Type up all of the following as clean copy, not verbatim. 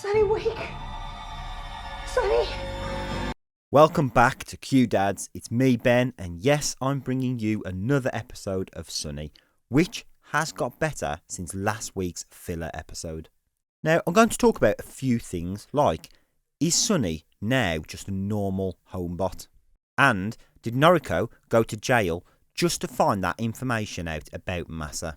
Sonny, wake! Sonny! Welcome back to Q Dads. It's me, Ben, and yes, I'm bringing you another episode of Sunny, which has got better since last week's filler episode. Now, I'm going to talk about a few things like, is Sunny now just a normal homebot? And did Noriko go to jail just to find that information out about Masa?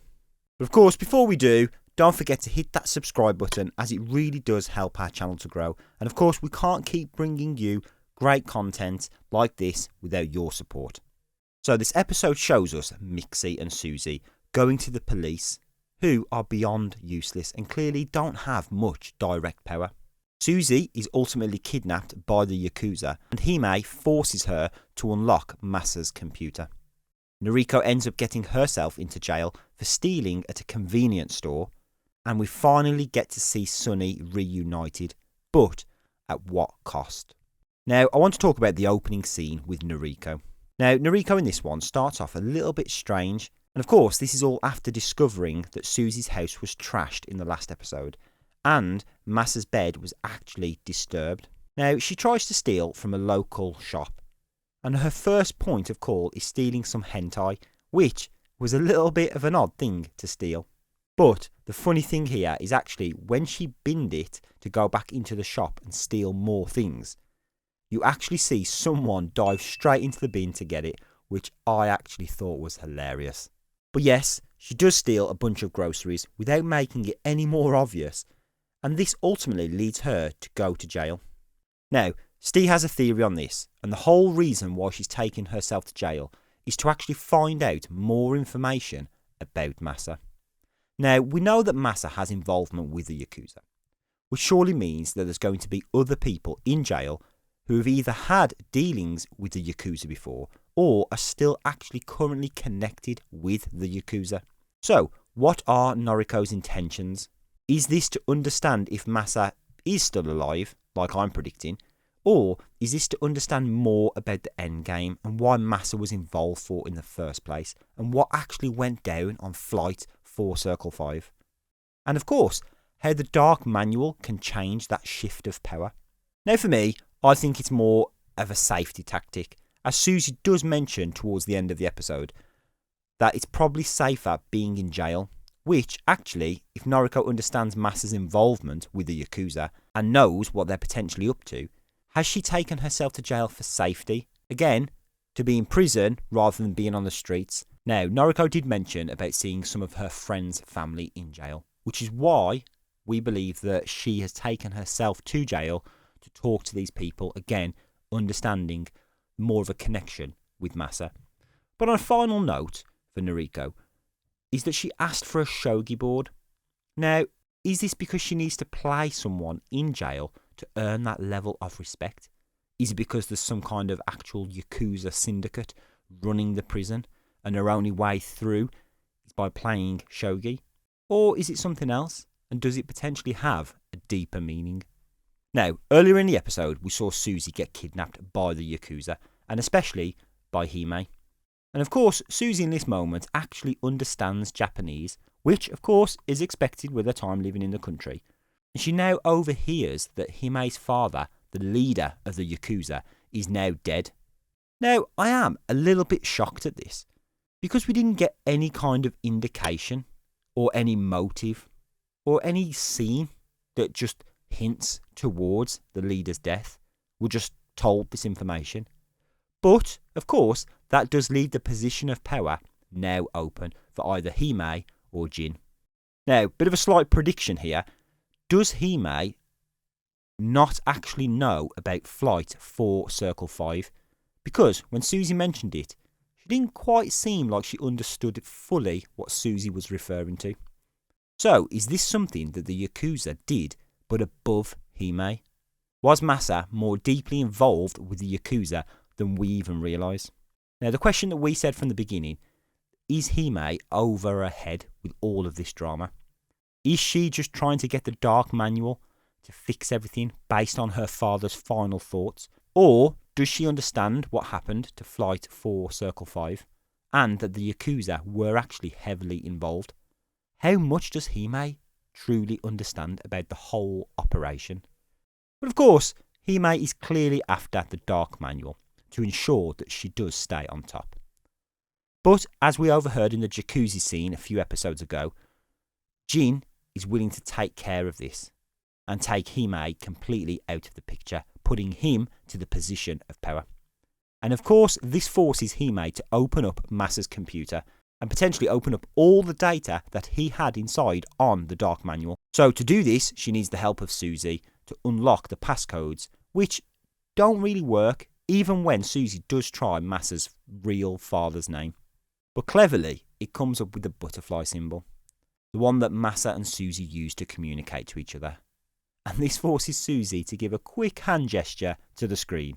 But of course, before we do, don't forget to hit that subscribe button, as it really does help our channel to grow. And of course, we can't keep bringing you great content like this without your support. So this episode shows us Mixie and Suzie going to the police, who are beyond useless and clearly don't have much direct power. Suzie is ultimately kidnapped by the Yakuza, and Himé forces her to unlock Masa's computer. Noriko ends up getting herself into jail for stealing at a convenience store, and we finally get to see Sunny reunited, but at what cost? Now, I want to talk about the opening scene with Noriko. Now, Noriko in this one starts off a little bit strange, and of course, this is all after discovering that Suzie's house was trashed in the last episode, and Masa's bed was actually disturbed. Now, she tries to steal from a local shop, and her first point of call is stealing some hentai, which was a little bit of an odd thing to steal. But the funny thing here is actually when she binned it to go back into the shop and steal more things, you actually see someone dive straight into the bin to get it, which I actually thought was hilarious. But yes, she does steal a bunch of groceries without making it any more obvious, and this ultimately leads her to go to jail. Now, Ste has a theory on this, and the whole reason why she's taken herself to jail is to actually find out more information about Masa. Now, we know that Masa has involvement with the Yakuza, which surely means that there's going to be other people in jail who have either had dealings with the Yakuza before or are still actually currently connected with the Yakuza. So, what are Noriko's intentions? Is this to understand if Masa is still alive, like I'm predicting, or is this to understand more about the endgame and why Masa was involved for in the first place, and what actually went down on Flight 4 Circle 5? And of course, how the Dark Manual can change that shift of power. Now for me, I think it's more of a safety tactic, as Suzie does mention towards the end of the episode that it's probably safer being in jail, which actually, if Noriko understands Masa's involvement with the Yakuza and knows what they're potentially up to, has she taken herself to jail for safety? Again, to be in prison rather than being on the streets. Now, Noriko did mention about seeing some of her friends' family in jail, which is why we believe that she has taken herself to jail to talk to these people, again, understanding more of a connection with Masa. But on a final note for Noriko, is that she asked for a shogi board. Now, is this because she needs to play someone in jail to earn that level of respect? Is it because there's some kind of actual Yakuza syndicate running the prison and her only way through is by playing shogi? Or is it something else? And does it potentially have a deeper meaning? Now, earlier in the episode, we saw Suzie get kidnapped by the Yakuza, and especially by Himé. And of course, Suzie in this moment actually understands Japanese, which of course is expected with her time living in the country. And she now overhears that Himé's father, the leader of the Yakuza, is now dead. Now, I am a little bit shocked at this, because we didn't get any kind of indication, or any motive, or any scene that just hints towards the leader's death. We're just told this information. But, of course, that does leave the position of power now open for either Himé or Jin. Now, bit of a slight prediction here. Does Himé not actually know about Flight 4 Circle 5? Because when Suzie mentioned it, she didn't quite seem like she understood fully what Suzie was referring to. So, is this something that the Yakuza did, but above Himé? Was Masa more deeply involved with the Yakuza than we even realise? Now, the question that we said from the beginning, is Himé over her head with all of this drama? Is she just trying to get the Dark Manual to fix everything based on her father's final thoughts? Or does she understand what happened to Flight 4 Circle 5 and that the Yakuza were actually heavily involved? How much does Himé truly understand about the whole operation. But of course, Himé is clearly after the Dark Manual to ensure that she does stay on top. But as we overheard in the jacuzzi scene a few episodes ago, Jin is willing to take care of this and take Himé completely out of the picture, putting him to the position of power. And of course, this forces Himé to open up Masa's computer and potentially open up all the data that he had inside on the Dark Manual. So to do this, she needs the help of Suzie to unlock the passcodes, which don't really work, even when Suzie does try Masa's real father's name. But cleverly, it comes up with the butterfly symbol, the one that Masa and Suzie use to communicate to each other. And this forces Suzie to give a quick hand gesture to the screen.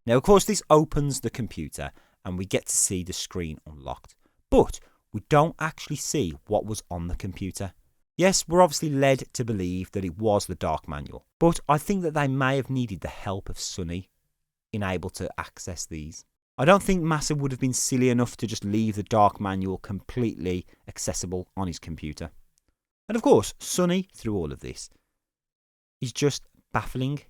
Now, of course, this opens the computer and we get to see the screen unlocked. But we don't actually see what was on the computer. Yes, we're obviously led to believe that it was the Dark Manual, but I think that they may have needed the help of Sunny in able to access these. I don't think Masa would have been silly enough to just leave the Dark Manual completely accessible on his computer. And of course, Sunny, through all of this, is just baffling.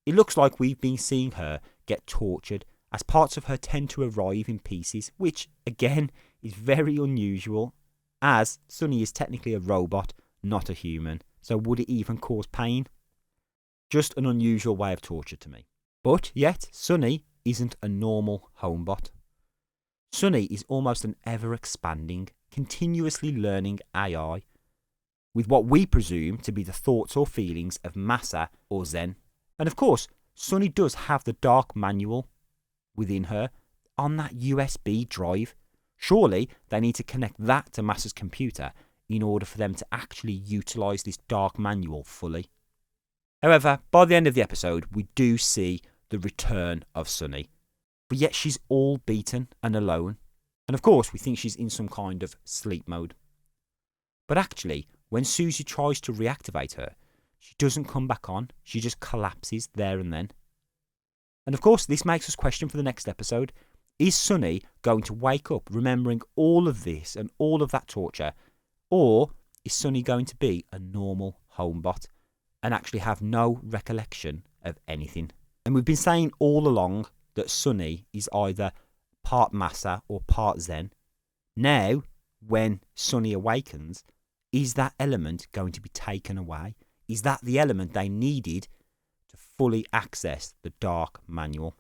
It looks like we've been seeing her get tortured as parts of her tend to arrive in pieces, which, again, is very unusual, as Sunny is technically a robot, not a human, so would it even cause pain? Just an unusual way of torture to me. But yet, Sunny isn't a normal homebot. Sunny is almost an ever-expanding, continuously learning AI, with what we presume to be the thoughts or feelings of Masa or Zen. And of course, Sunny does have the Dark Manual within her on that USB drive. Surely they need to connect that to Masa's computer in order for them to actually utilise this Dark Manual fully. However, by the end of the episode, we do see the return of Sunny. But yet she's all beaten and alone. And of course, we think she's in some kind of sleep mode. But actually, when Suzie tries to reactivate her, she doesn't come back on. She just collapses there and then. And of course, this makes us question for the next episode. Is Sunny going to wake up remembering all of this and all of that torture? Or is Sunny going to be a normal homebot and actually have no recollection of anything? And we've been saying all along that Sunny is either part Masa or part Zen. Now, when Sunny awakens, is that element going to be taken away? Is that the element they needed to fully access the Dark Manual?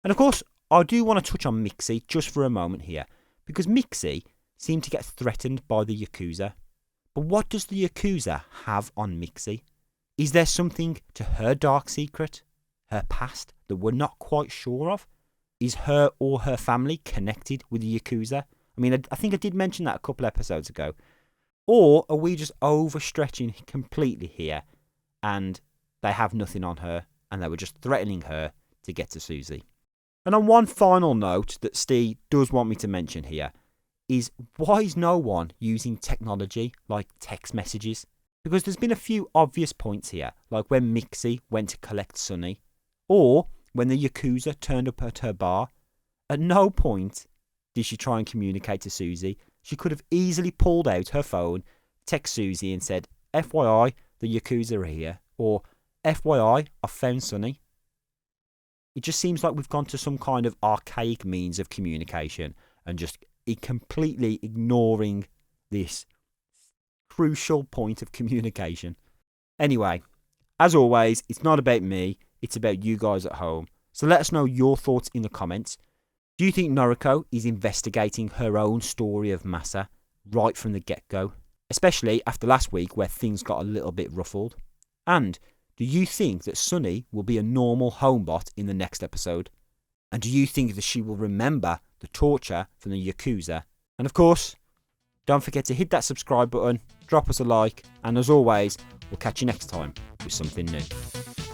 And of course, I do want to touch on Mixie just for a moment here, because Mixie seemed to get threatened by the Yakuza. But what does the Yakuza have on Mixie? Is there something to her dark secret, her past, that we're not quite sure of? Is her or her family connected with the Yakuza? I mean, I think I did mention that a couple episodes ago. Or are we just overstretching completely here and they have nothing on her and they were just threatening her to get to Suzie? And on one final note that Ste does want me to mention here is, why is no one using technology like text messages? Because there's been a few obvious points here, like when Mixie went to collect Sunny, or when the Yakuza turned up at her bar. At no point did she try and communicate to Suzie. She could have easily pulled out her phone, text Suzie and said, FYI, the Yakuza are here, or FYI, I've found Sunny. It just seems like we've gone to some kind of archaic means of communication and just completely ignoring this crucial point of communication. Anyway, as always, it's not about me, it's about you guys at home. So let us know your thoughts in the comments. Do you think Noriko is investigating her own story of Masa right from the get-go? Especially after last week where things got a little bit ruffled? And do you think that Sunny will be a normal homebot in the next episode? And do you think that she will remember the torture from the Yakuza? And of course, don't forget to hit that subscribe button, drop us a like, and as always, we'll catch you next time with something new.